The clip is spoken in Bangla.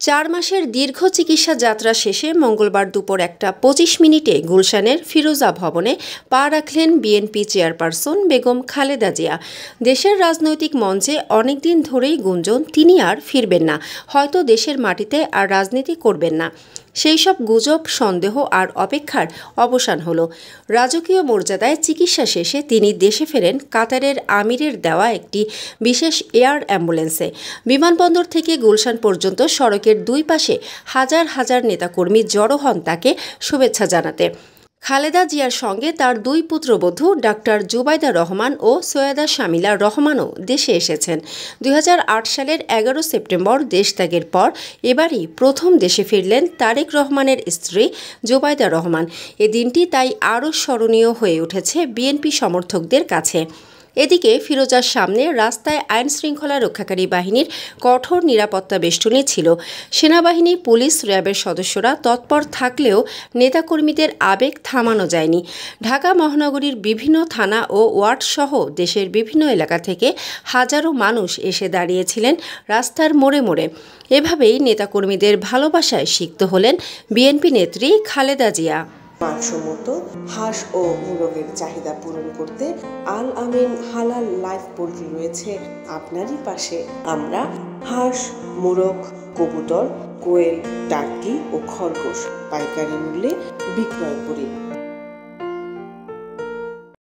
4 মাসের দীর্ঘ চিকিৎসা যাত্রা শেষে মঙ্গলবার দুপুর 1:25 গুলশানের ফিরোজা ভবনে পা রাখলেন বিএনপি চেয়ারপারসন বেগম খালেদা জিয়া। দেশের রাজনৈতিক মঞ্চে অনেকদিন ধরেই গুঞ্জন তিনি আর ফিরবেন না, হয়তো দেশের মাটিতে আর রাজনীতি করবেন না। সেই সব গুজব, সন্দেহ আর অপেক্ষার অবসান হলো। রাজকীয় মর্যাদায় চিকিৎসা শেষে তিনি দেশে ফেরেন কাতারের আমিরের দেওয়া একটি বিশেষ এয়ার অ্যাম্বুলেন্সে। বিমানবন্দর থেকে গুলশান পর্যন্ত সড়কের দুই পাশে হাজার হাজার নেতাকর্মী জড়ো হন তাকে শুভেচ্ছা জানাতে। খালেদা জিয়ার সঙ্গে তার দুই পুত্রবধূ ডাক্তার জুবাইদা রহমান ও সৈয়দা শামিলা রহমানও দেশে এসেছেন। 2008 সালের 11 সেপ্টেম্বর দেশত্যাগের পর এবারই প্রথম দেশে ফিরলেন তারেক রহমানের স্ত্রী জুবাইদা রহমান। এ দিনটি তাই আরও স্মরণীয় হয়ে উঠেছে বিএনপি সমর্থকদের কাছে। এদিকে ফিরোজার সামনে রাস্তায় আইন শৃঙ্খলা রক্ষাকারী বাহিনীর কঠোর নিরাপত্তা বেষ্টনী ছিল। সেনাবাহিনী, পুলিশ, র্যাবের সদস্যরা তৎপর থাকলেও নেতাকর্মীদের আবেগ থামানো যায়নি। ঢাকা মহানগরীর বিভিন্ন থানা ও ওয়ার্ডসহ দেশের বিভিন্ন এলাকা থেকে হাজারো মানুষ এসে দাঁড়িয়েছিলেন রাস্তার মোড়ে মোড়ে। এভাবেই নেতাকর্মীদের ভালোবাসায় সিক্ত হলেন বিএনপি নেত্রী খালেদা জিয়া। মানসম্মত হাঁস ও মোরগের চাহিদা পূরণ করতে আল আমিন হালাল লাইফ পোল্ট্রি রয়েছে আপনারই পাশে। আমরা হাঁস, মোরগ, কবুতর, কোয়েল, টার্কি ও খরগোশ পাইকারি মূল্যে বিক্রয় করি।